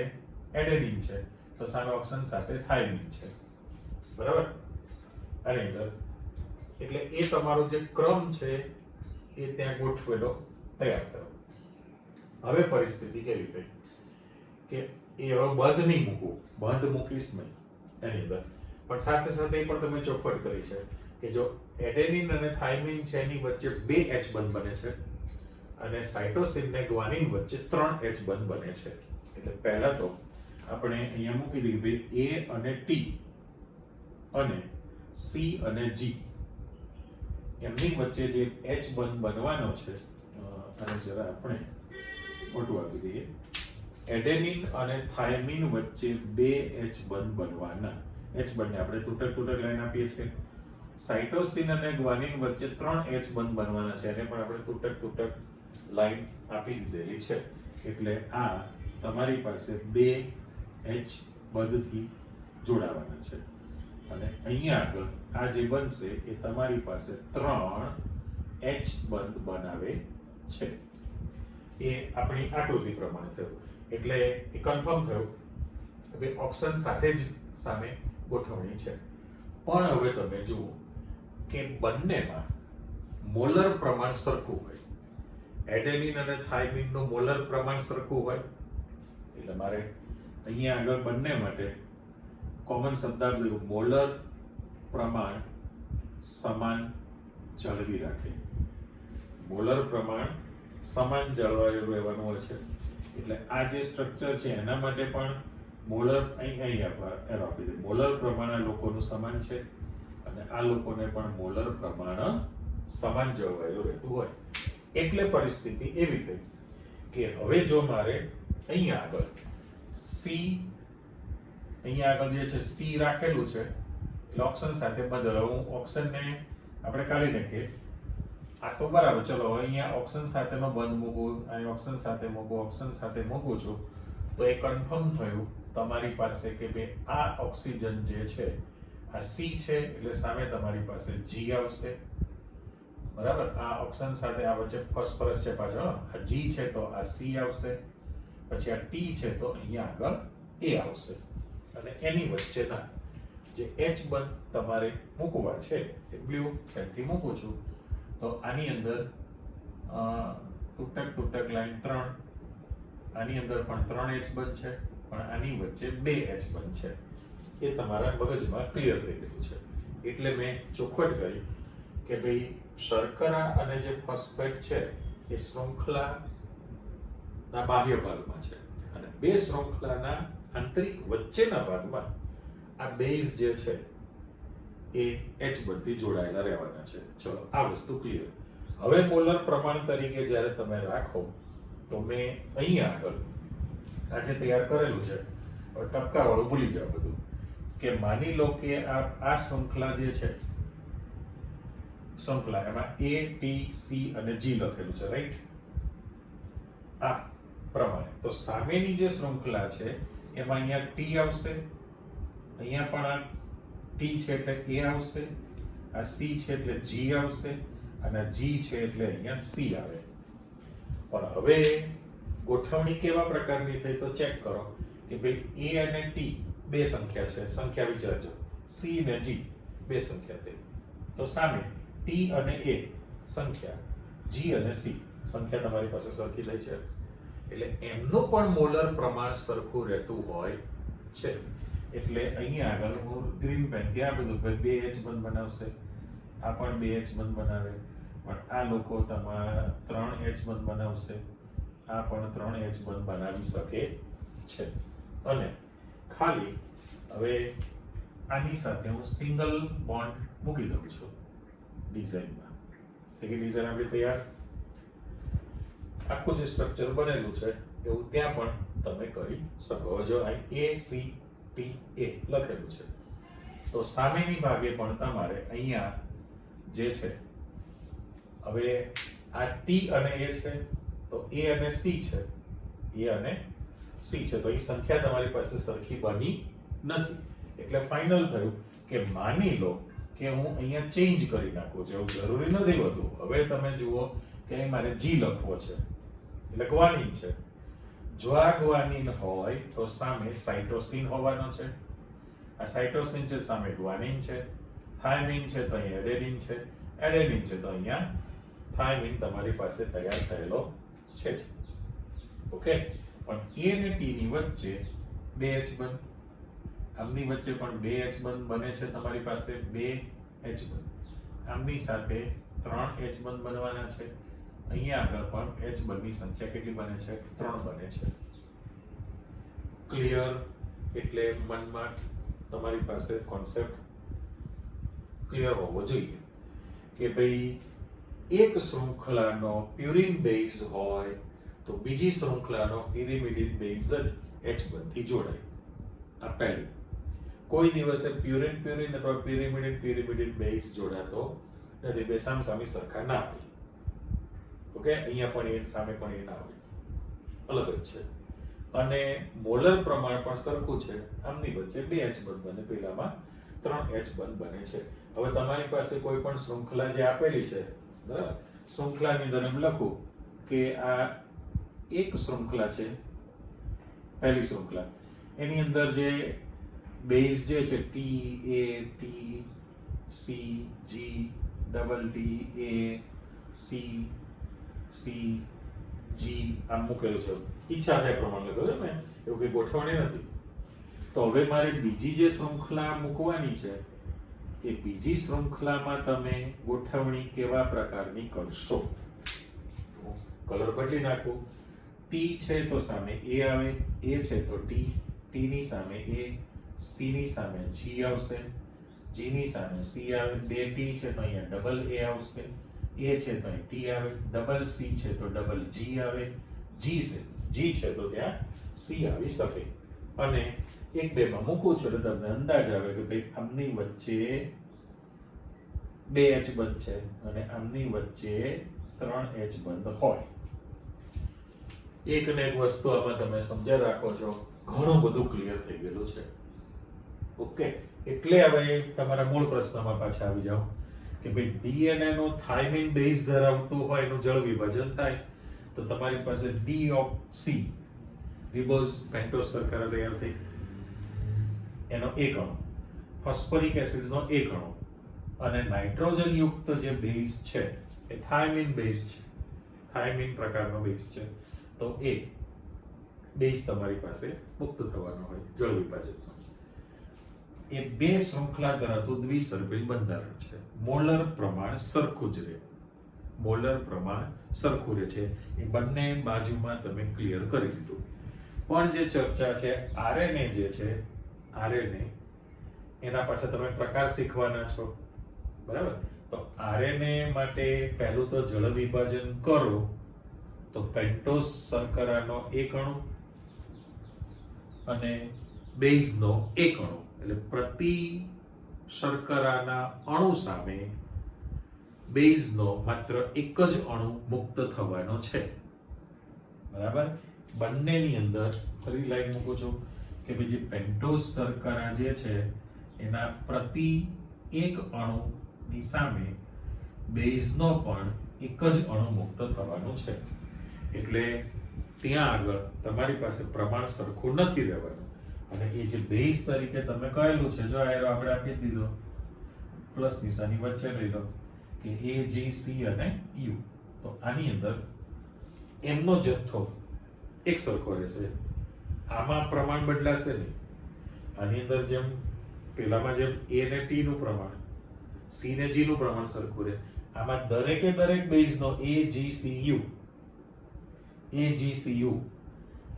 એડેનિન છે તો સામે ઓક્સિજન સાથે થાયમિન છે, બરાબર. આની અંદર એટલે એ તમારો જે ક્રમ છે એ ત્યાં ગોઠવેલો તૈયાર થયો. હવે પરિસ્થિતિ કેવી થઈ કે એ હવે બંધ નહીં મૂકવું, બંધ મૂકીશ નહીં એની અંદર, પણ સાથે સાથે એ પણ તમે ચોખવટ કરી છે કે જો એડેનિન અને થાયમિન છે એની વચ્ચે 2 H બંધ બને છે અને સાઇટોસિન ને ગ્વાનિન વચ્ચે 3 H બંધ બને છે. એટલે પહેલા તો આપણે અહીંયા મૂકી દઈએ ભાઈ A અને T અને C અને G એમની વચ્ચે જે H બંધ બનવાનો છે અને જરા આપણે મોટું આપી દઈએ. એડેનિન અને થાયમિન વચ્ચે 2 H બંધ બનવાના. H બંધને આપણે તૂટક લાઈન આપીએ છીએ. સાઇટોસિન અને ગ્વાનિન વચ્ચે 3 H બંધ બનવાના છે એને પણ આપણે તૂટક લાઈન આપી દીધેલી છે. એટલે આ તમારી પાસે 2 H બંધથી જોડાવાના છે અને અહીંયા આગળ આ જે બનશે એ તમારી પાસે 3 H બંધ બનાવે છે. એ આપણી આકૃતિ પ્રમાણે થયું. એટલે એ કન્ફર્મ થયું કે ઓક્સિજન સાથે જ સામે ગોઠવણી છે. પણ હવે તમે જુઓ કે બંનેમાં મોલર પ્રમાણ સરખું હોય. એડેનિન અને થાયમિનનું મોલર પ્રમાણ સરખું હોય એટલે મારે અહીંયા આગળ બંને માટે કોમન શબ્દ આપી મોલર પ્રમાણ સમાન જાળવી રાખે. મોલર પ્રમાણ સમાન જાળવી રહેવાનું હોય છે. એટલે આ જે સ્ટ્રક્ચર છે એના માટે પણ મોલર અહીં આપી દે. મોલર પ્રમાણ આ લોકોનું સમાન છે અને આ લોકોને પણ મોલર પ્રમાણ સમાન જળવાયું રહેતું હોય. એટલે પરિસ્થિતિ એવી થઈ કે હવે જો મારે અહીંયા આગળ જે છે C રાખેલું છે એટલે ઓક્સિજન સાથે બદલો. હું ઓક્સિજનને આપણે કાઢી નાખીએ. આ તો બરાબર, ચલો અહીંયા ઓક્સિજન સાથેનો બંધ મૂકું, અહીં ઓક્સિજન સાથે મૂકું છું તો એ કન્ફર્મ થયું તમારી પાસે કે ભાઈ આ ઓક્સિજન જે છે આ C છે એટલે સામે તમારી પાસે G આવશે, બરાબર. આ ઓક્સિજન સાથે આ વચ્ચે ફોસ્ફરસ છે પાછળ, આ G છે તો આ C આવશે, પછી આ T છે તો અહીંયા આગળ A આવશે અને એની વચ્ચેના જે H બંધ તમારે મૂકવા છે એ બ્લુ પેનથી મૂકું છું. તો આની અંદર તૂટક લાઈન 3, આની અંદર પણ 3 H બંધ છે પણ આની વચ્ચે 2 H બંધ છે. એ તમારા મગજમાં ક્લિયર થઈ ગયું છે. એટલે મેં ચોખવટ કરી કે ભાઈ શર્કરા અને જે ફોસ્ફેટ છે એ શૃંખલાના બાહ્ય ભાગમાં છે અને બે શૃંખલાના આંતરિક વચ્ચેના ભાગમાં આ બેઝ જે છે એ H બંધથી જોડાયેલા રહેવાના છે. ચલો આ વસ્તુ ક્લિયર. હવે મોલર પ્રમાણ તરીકે જ્યારે તમે રાખો તો મેં અહીંયા આગળ આજે તૈયાર કરેલું છે, હવે ટપકાવાળું ભૂલી જાઓ બધું, કે માની લો કે આ શૃંખલા જે છે, શૃંખલા એમાં A, T, C અને G લખેલું છે, રાઈટ? આ પ્રમાણે તો સામેની જે શૃંખલા છે એમાં અહીંયા T આવશે, અહીંયા પણ આ T છે એટલે A આવશે, આ C છે એટલે G આવશે અને G છે એટલે અહીંયા C આવે. પણ હવે ગોઠવણી કેવા પ્રકારની થઈ તો ચેક કરો કે ભાઈ A અને T બે સંખ્યા છે, સંખ્યા વિચારજો, C અને G બે સંખ્યા થઈ, તો સામે T અને A સંખ્યા, G અને C સંખ્યા તમારી પાસે સરખી થઈ છે, એટલે એમનું પણ મોલર પ્રમાણ સરખું રહેતું હોય છે. એટલે અહીંયા આગળ હું ગ્રીન પેનથી આ બધું 2H બંધ બનાવશે, આ પણ 2H બંધ બનાવે, પણ આ લોકો તમારા 3H બંધ બનાવશે, આ પણ 3H બંધ બનાવી શકે છે. અને ખાલી હવે આની સાથે હું સિંગલ બોન્ડ મૂકી દઉં છું ડિઝાઇનમાં. એટલે ડિઝાઇન આપણી તૈયાર. આખું જે સ્ટ્રક્ચર બનેલું છે એવું ત્યાં પણ તમે કરી શકો. જો આ ACTA લખેલું છે તો સામેની ભાગે પણ તમારે અહીંયા જે છે, હવે આ T અને A છે તો A અને C છે, A અને C છે, તો એ સંખ્યા તમારી પાસે સરખી બની નથી. એટલે ફાઇનલ થયું કે માની લો કે હું અહીંયા ચેન્જ કરી નાખું છું, એવું જરૂરી નથી હોતું. હવે તમે જુઓ કે મારે G લખવો છે એટલે ગ્વાનીન છે. જો આ ગ્વાનીન હોય તો સામે સાઇટોસિન હોવાનો છે, આ સાઇટોસિન છે સામે ગ્વાનીન છે, થાયમિન છે તો અહીંયા એડેનિન છે, એડેનિન છે તો અહીંયા થાયમિન તમારી પાસે તૈયાર થયેલો છે જ. ઓકે, પણ A અને T ની વચ્ચે 2H બંધ, આમની વચ્ચે પણ 2H બંધ બને છે તમારી પાસે, 2H બંધ, આમની સાથે 3H બંધ બનવાના છે, અહીંયા આગળ પણ H બંધની સંખ્યા કેટલી બને છે? 3 બને છે. ક્લિયર? એટલે મનમાં તમારી પાસે કોન્સેપ્ટ ક્લિયર હોવો જોઈએ કે ભાઈ એક શૃંખલાનો પ્યુરિન બેઝ હોય તો બીજી શૃંખલાનો પિરિમિડિન બેઝ જ H બંધથી જોડાય. આ પહેલું. કોઈ દિવસે પ્યુરિન અથવા પિરિમિડિન બેઝ જોડાતો નથી, બે સામસામી સરખા ના હોય. ઓકે, અહીંયા પણ એ સામે પણ એ ના હોય, અલગ જ છે. અને મોલર પ્રમાણ પણ સરખું છે, આમની વચ્ચે 2H બંધ બને, પેલામાં 3H બંધ બને છે. હવે તમારી પાસે કોઈ પણ શૃંખલા જે આપેલી છે, બરાબર, શૃંખલાની અંદર એમ લખું કે આ એક શૃંખલા છે, પહેલી શૃંખલા, એની અંદર જે બેઝ જે છે T, A, T, C, G, double T, A, C, C, G આમ મૂકેલું છે. ઈચ્છા થાય પ્રમાણે લખ્યું છે મેં, એવું કંઈ ગોઠવણી નથી. તો હવે મારે બીજી જે શૃંખલા મૂકવાની છે એ બીજી શૃંખલામાં તમે ગોઠવણી કેવા પ્રકારની કરશો? કલર બદલી નાખું. T છે તો સામે A આવે, A છે તો T, T ની સામે A, C ની સામે G આવશે, G ની સામે C આવે, 2T છે તો અહીંયા ડબલ A આવશે, A છે તો અહીં T આવે, ડબલ C છે તો ડબલ G આવે, G છે તો ત્યાં C આવી શકે. અને એક બે માં મૂકું છું એટલે તમને અંદાજ આવે કે ભાઈ આમની વચ્ચે 2H બંધ છે અને આમની વચ્ચે 3H બંધ હોય. એક ને એક વસ્તુ આમાં તમે સમજ્યા રાખો છો, ઘણું બધું ક્લિયર થઈ ગયેલું છે. ઓકે, એટલે હવે તમારા મૂળ પ્રશ્નમાં પાછા આવી જાઓ કે ભાઈ DNA નો થાઇમિન બેઝ ધરાવતું હોય એનું જળ વિભાજન થાય તો તમારી પાસે ડીઓક્સી રિબોઝ પેન્ટોઝ શર્કરા તૈયાર થઈ, એનો એક અણુ, ફોસ્ફરિક એસિડનો એક અણુ અને નાઇટ્રોજન યુક્ત જે બેઝ છે એ થાઇમિન બેઝ છે, થાઇમિન પ્રકારનો બેઝ છે. તો એ બેઝ તમારી પાસે મુક્ત થવાનો હોય જળ વિભાજનમાં. એ બે શૃંખલા ધરાવતું દ્વિસર્પિલ બંધારણ છે. મોલર પ્રમાણ સરખું જ રહે, મોલર પ્રમાણ સરખું રહે છે. એ બંને બાજુમાં તમે ક્લિયર કરી દીધું. પણ જે ચર્ચા છે RNA જે છે, RNA એના પાછા તમે પ્રકાર શીખવાના છો, બરાબર? તો આરએનએ માટે પહેલું તો જળ વિભાજન કરો તો પેન્ટોઝ શર્કરાનો એક અણુ અને બેઝનો એક અણુ, એટલે પ્રતિ શર્કરાના અણુ સામે બેઝનો માત્ર એક જ અણુ મુક્ત થવાનો છે, બરાબર? બંનેની અંદર ફરી લાઈન મૂકું છું કે ભાઈ જે પેન્ટોઝ શર્કરા જે છે એના પ્રતિ એક અણુની સામે બેઝનો પણ એક જ અણુ મુક્ત થવાનું છે, એટલે ત્યાં આગળ તમારી પાસે પ્રમાણ સરખું નથી રહેવાનું. અને એ જે બેઝ તરીકે તમે કહેલું છે, જો એરો આપણે આપી દીધો પ્લસ નિશાની વચ્ચે લઈ લો કે AGC અને U, તો આની અંદર એમનો જથ્થો એક સરખો રહેશે, આમાં પ્રમાણ બદલાશે નહીં. આની અંદર જેમ પેલામાં જેમ A ને T નું પ્રમાણ, C ને G નું પ્રમાણ સરખું રહે, આમાં દરેકે દરેક બેઝનો AGCU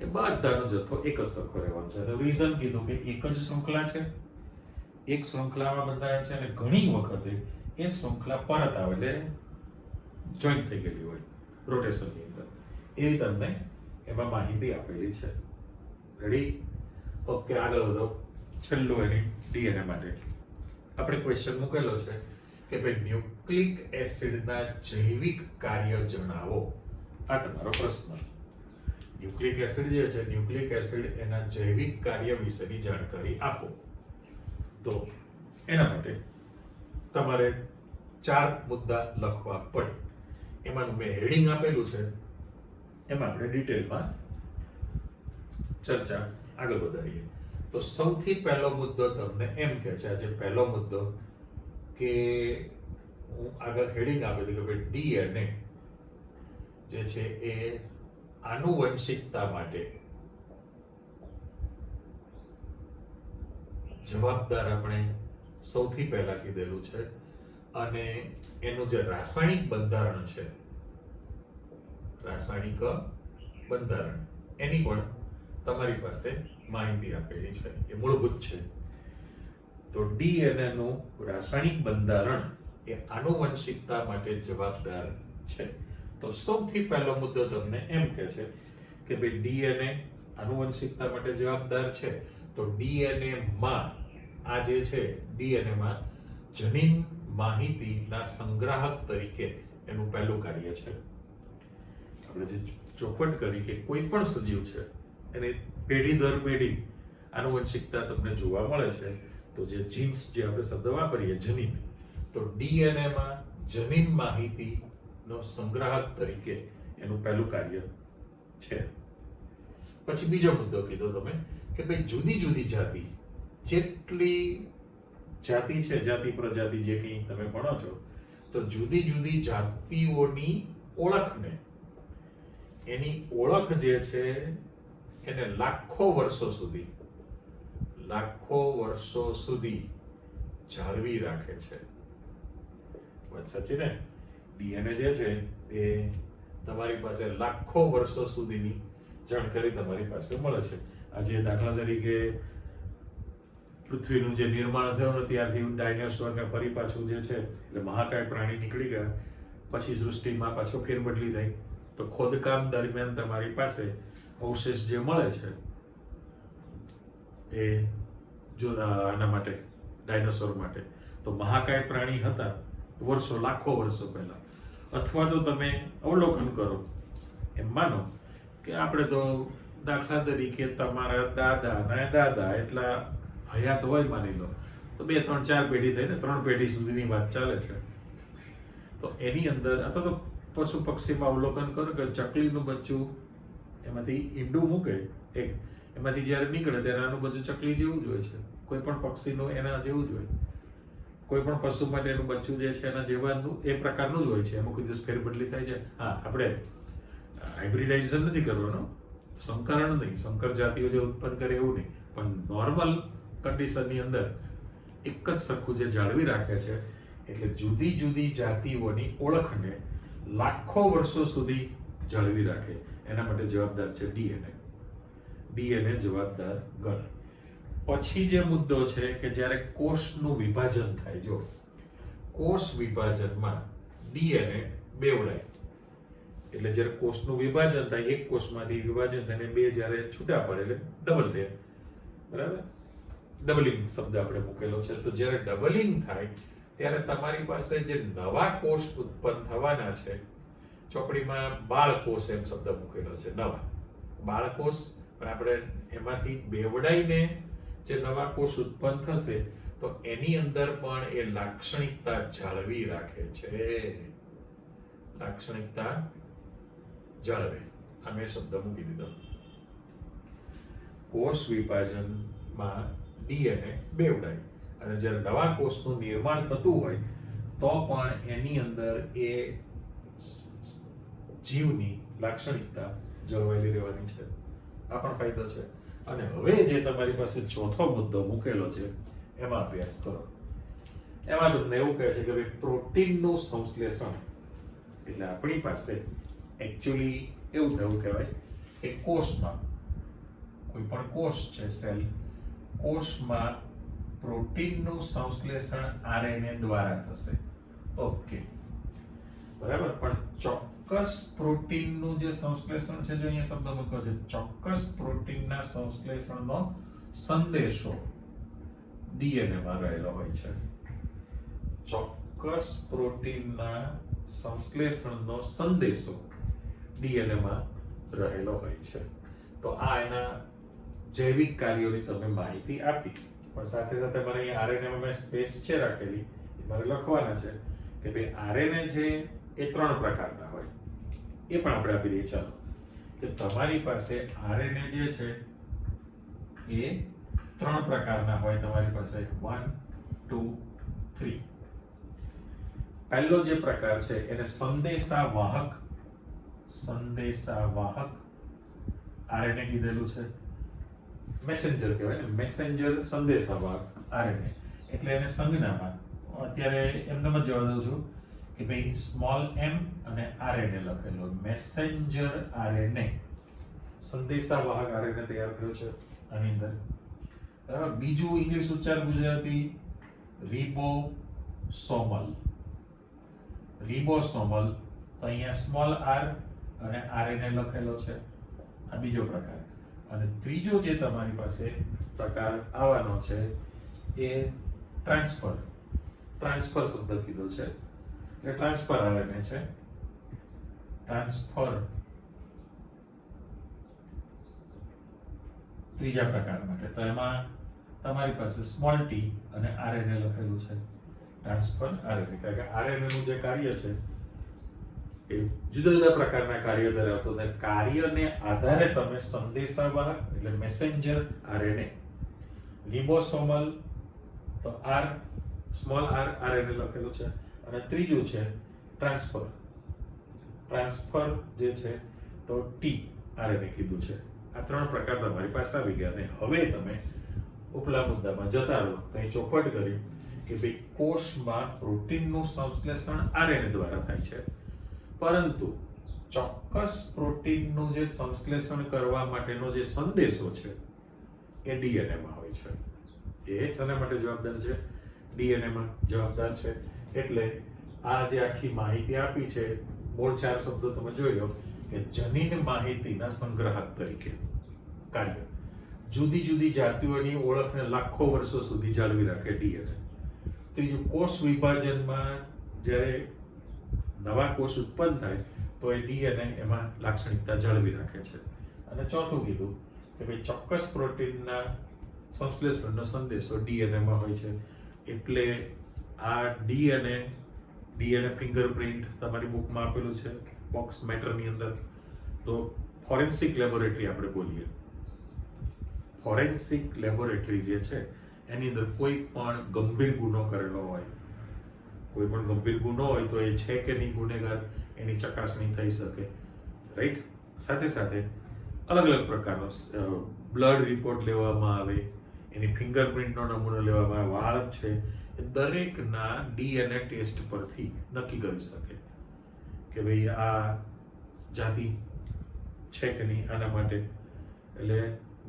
એ બધાનો જથ્થો એક જ સરખો રહેવાનો છે. રીઝન કીધું કે એક જ શૃંખલા છે, એક શૃંખલામાં બંધારણ છે અને ઘણી વખતે એ શૃંખલા પરત આવે એટલે જોઈન્ટ થઈ ગયેલી હોય રોટેશનની અંદર, એવી તમને એમાં માહિતી આપેલી છે. રેડી? ઓકે, આગળ વધો. છેલ્લું એની ડીએનએ માટે આપણે ક્વેશ્ચન મૂકેલો છે કે ભાઈ ન્યુક્લિક એસિડના જૈવિક કાર્ય જણાવો. આ તમારો પ્રશ્ન. ન્યુક્લિક એસિડ જે છે, ન્યુક્લિક એસિડ એના જૈવિક કાર્ય વિશેની જાણકારી આપો. તો એના માટે તમારે 4 મુદ્દા લખવા પડે. એમાંનું મેં હેડિંગ આપેલું છે, એમાં આપણે ડિટેલમાં ચર્ચા આગળ વધારીએ. તો સૌથી પહેલો મુદ્દો તમને એમ કહે છે, આજે પહેલો મુદ્દો કે હું આગળ હેડિંગ આપી દઉં કે ભાઈ ડીએનએ જે છે એ આનુવંશિકતા માટે જવાબદાર આપણે સૌથી પહેલા કીધેલું છે, અને એનું જે રાસાયણિક બંધારણ છે, રાસાયણિક બંધારણ એની પણ તમારી પાસે માહિતી આપેલી છે, એ મૂળભૂત છે. તો ડીએનએ નું રાસાયણિક બંધારણ એ આનુવંશિકતા માટે જવાબદાર છે. તો સૌથી પહેલો મુદ્દો તમને એમ કહે છે કે ભાઈ ડીએનએ આનુવંશિકતા માટે જવાબદાર છે, તો ડીએનએ માં આ જે છે ડીએનએ માં જનીન માહિતીના સંગ્રાહક તરીકે એનું પહેલું કાર્ય છે. આપણે જે ચોખવટ કરી કે કોઈ પણ સજીવ છે એને પેઢી દર પેઢી આનુવંશિકતા તમને જોવા મળે છે, તો જે જીન્સ જે આપણે શબ્દ વાપરીએ જનીન, તો ડીએનએ માં જનીન માહિતીનો સંગ્રાહક તરીકે એનું પહેલું કાર્ય છે. પછી બીજો મુદ્દો કીધો તમે કે ભાઈ જુદી જુદી જાતિ, જેટલી જાતિ છે, જાતિ પ્રજાતિ જે કંઈ તમે ભણો છો, તો જુદી જુદી જાતિઓની ઓળખને, એની ઓળખ જે છે એને લાખો વર્ષો સુધી જાળવી રાખે છે. વાત સાચી ને? ડીએનએ જે છે એ તમારી પાસે લાખો વર્ષો સુધીની જાણકારી તમારી પાસે મળે છે. આજે દાખલા તરીકે પૃથ્વીનું જે નિર્માણ થયું ને ત્યારથી ડાયનોસોર ને ફરી પાછું જે છે એટલે મહાકાય પ્રાણી નીકળી ગયા, પછી સૃષ્ટિમાં પાછો ફેરબદલી થઈ, તો ખોદકામ દરમિયાન તમારી પાસે અવશેષ જે મળે છે એ જો આના માટે ડાયનોસોર માટે તો મહાકાય પ્રાણી હતા લાખો વર્ષો પહેલા. અથવા તો તમે અવલોકન કરો, એમ માનો કે આપણે તો દાખલા તરીકે તમારા દાદા એટલા હયાત હોય માની લો, તો 2, 3, 4 પેઢી થઈને 3 પેઢી સુધીની વાત ચાલે છે. તો એની અંદર અથવા તો પશુ પક્ષીમાં અવલોકન કરો કે ચકલીનું બચ્ચું એમાંથી ઈંડું મૂકે એક, એમાંથી જ્યારે નીકળે ત્યારે આનું બચ્ચું ચકલી જેવું જ હોય છે. કોઈ પણ પક્ષીનું એના જેવું જ હોય, કોઈ પણ પશુ માટે એનું બચ્ચું જે છે એના જેવાનું એ પ્રકારનું જ હોય છે. એમાં કોઈ દિવસ ફેરબદલી થાય છે? હા, આપણે હાઇબ્રિડાઇઝેશન નથી કરવાનું, સંકરણ નહીં, સંકર જાતિઓ જે ઉત્પન્ન કરે એવું નહીં, પણ નોર્મલ કન્ડિશનની અંદર એક જ સરખું જે જાળવી રાખે છે. એટલે જુદી જુદી જાતિઓની ઓળખને લાખો વર્ષો સુધી જાળવી રાખે, એના માટે જવાબદાર છે ડીએનએ. ડીએનએ જવાબદાર ગણાય. પછી જે મુદ્દો છે કે જ્યારે કોષનું વિભાજન થાય, જો કોષ વિભાજનમાં ડીએનએ બેવડાય, એટલે જ્યારે કોષનું વિભાજન થાય, એક કોષમાંથી વિભાજન થઈને બે જ્યારે છૂટા પડે એટલે ડબલ થાય, બરાબર? ડબલિંગ શબ્દ આપણે મૂકેલો છે. તો જ્યારે ડબલિંગ થાય ત્યારે તમારી પાસે જે નવા કોષ ઉત્પન્ન થવાના છે, ચોપડીમાં બાળકોષ એમ શબ્દ મૂકેલો છે, નવા બાળકોષ, પણ આપણે એમાંથી બેવડાઈને જે નવા કોષ ઉત્પન્ન થશે તો એની અંદર પણ એ લાક્ષણિકતા જાળવી રાખે છે, લાક્ષણિકતા જાળવે. આ મેં શબ્દ મૂકી દીધો. કોષ વિભાજનમાં ડીએનએ બેવડાય અને જ્યારે નવા કોષનું નિર્માણ થતું હોય તો પણ એની અંદર એ જીવની લાક્ષણિકતા જળવાયેલી રહેવાની છે. આ પણ ફાયદો છે. અને હવે જે તમારી પાસે ચોથો મુદ્દો મૂકેલો છે એમાં અભ્યાસ કરો. એમાં તમને એવું કહે છે કે ભાઈ પ્રોટીનનું સંશ્લેષણ, એટલે આપણી પાસે એકચ્યુઅલી એવું થયું કહેવાય કે કોષમાં, કોઈ પણ કોષ છે, સેલ, કોષમાં પ્રોટીનનું સંશ્લેષણ આરએનએ દ્વારા થશે. ઓકે, બરાબર. પણ ચોક્કસ પ્રોટીનનું જે સંશ્લેષણ છે, જો અહીંયા શબ્દ મૂક્યો છે, ચોક્કસ પ્રોટીનના સંશ્લેષણનો સંદેશો ડીએનએમાં રહેલો હોય છે. ચોક્કસ પ્રોટીનના સંશ્લેષણનો સંદેશો ડીએનએમાં રહેલો હોય છે. તો આ એના જૈવિક કાર્યોની તમે માહિતી આપી, પણ સાથે સાથે મારે અહીંયા આરએનએમાં મેં સ્પેસ છે રાખેલી, એ મારે લખવાના છે કે ભાઈ આરએનએ છે એ 3 પ્રકારના હોય. એ પણ આપણે આપી દઈએ. ચાલો, કે તમારી પાસે આરએનએ જે છે એ 3 પ્રકારના હોય તમારી પાસે. 1, 2, 3. પહેલો જે પ્રકાર છે એને સંદેશાવાહક આરએનએ કીધેલું છે. મેસેન્જર કહેવાય ને, મેસેન્જર સંદેશાવાહક આરએનએ. એટલે એને સંજ્ઞામાં અત્યારે એમને જ જવા દઉં છું કે ભાઈ સ્મોલ m અને આરએનએ લખેલો, મેસેન્જર આરએનએ, સંદેશાવાહક આરએનએ તૈયાર થયો છે આની અંદર, બરાબર. બીજું ઇંગ્લિશ ઉચ્ચાર ગુજરાતી રિબોસોમલ, તો અહીંયા સ્મોલ r અને આરએનએ લખેલો છે. આ બીજો પ્રકાર. અને ત્રીજો જે તમારી પાસે પ્રકાર આવવાનો છે એ ટ્રાન્સફર શબ્દ કીધો છે, એટલે ટ્રાન્સફર આરએનએ છે. ટ્રાન્સફર ત્રીજા પ્રકાર માટે. તો એમાં તમારી પાસે સ્મોલ t અને આરએનએ લખેલું છે. ટ્રાન્સફર આરએનએ, કારણ કે આરએનએ નું જે કાર્ય છે એ જુદા જુદા પ્રકારના કાર્ય ધરાવતો, અને કાર્યને આધારે તમે સંદેશાવાહક એટલે મેસેન્જર આરએનએ, રિબોસોમલ તો r સ્મોલ r આરએનએ લખેલું છે, અને ત્રીજું છે ટ્રાન્સફર જે છે તો t આરએનએ કીધું છે. આ 3 પ્રકાર તમારી પાસે આવી ગયા. અને હવે તમે ઉપલા મુદ્દામાં જતા રહો. તો અહીં ચોખવટ કરી કે ભાઈ કોષમાં પ્રોટીનનું સંશ્લેષણ આરએનએ દ્વારા થાય છે, પરંતુ ચોક્કસ પ્રોટીનનું જે સંશ્લેષણ કરવા માટેનો જે સંદેશો છે એ ડીએનએમાં હોય છે. એ શેના માટે જવાબદાર છે? ડીએનએમાં જવાબદાર છે. એટલે આ જે આખી માહિતી આપી છે, મૂળ 4 શબ્દો તમે જોઈ લો કે જનીન માહિતીના સંગ્રાહક તરીકે કાર્ય, જુદી જુદી જાતિઓની ઓળખને લાખો વર્ષો સુધી જાળવી રાખે ડીએનએ. ત્રીજું, કોષ વિભાજનમાં જ્યારે નવા કોષ ઉત્પન્ન થાય તો એ ડીએનએ એમાં લાક્ષણિકતા જાળવી રાખે છે. અને ચોથું કીધું કે ભાઈ ચોક્કસ પ્રોટીનના સંશ્લેષણનો સંદેશો ડીએનએમાં હોય છે. એટલે આ ડીએનએ ફિંગરપ્રિન્ટ તમારી બુકમાં આપેલું છે, બોક્સ મેટરની અંદર. તો ફોરેન્સિક લેબોરેટરી આપણે બોલીએ, ફોરેન્સિક લેબોરેટરી જે છે એની અંદર કોઈ પણ ગંભીર ગુનો કરેલો હોય, કોઈ પણ ગંભીર ગુનો હોય તો એ છે કે નહીં ગુનેગાર એની ચકાસણી થઈ શકે, રાઈટ. સાથે સાથે અલગ અલગ પ્રકારનો બ્લડ રિપોર્ટ લેવામાં આવે, એની ફિંગરપ્રિન્ટનો નમૂનો લેવામાં આવે, વાળ છે, એ દરેકના ડીએનએ ટેસ્ટ પરથી નક્કી કરી શકે કે ભાઈ આ જાતિ છે કે નહીં આના માટે. એટલે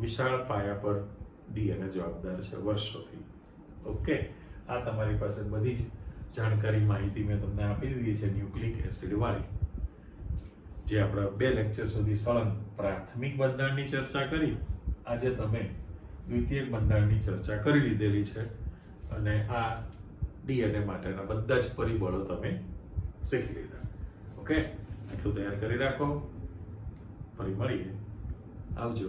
વિશાળ પાયા પર ડીએનએ જવાબદાર છે વર્ષોથી. ઓકે, આ તમારી પાસે બધી જ જાણકારી માહિતી મેં તમને આપી દીધી છે ન્યુક્લિક એસિડ વાળી, જે આપણે 2 લેક્ચર સુધી સળંગ પ્રાથમિક બંધારણની ચર્ચા કરી. આજે તમે દ્વિતીયક બંધારણની ચર્ચા કરી લીધેલી છે અને આ ડીએનએ માટેના બધા જ પરિબળો તમે શીખી લીધા. ઓકે, એટલું તૈયાર કરી રાખો. ફરી મળીએ. આવજો.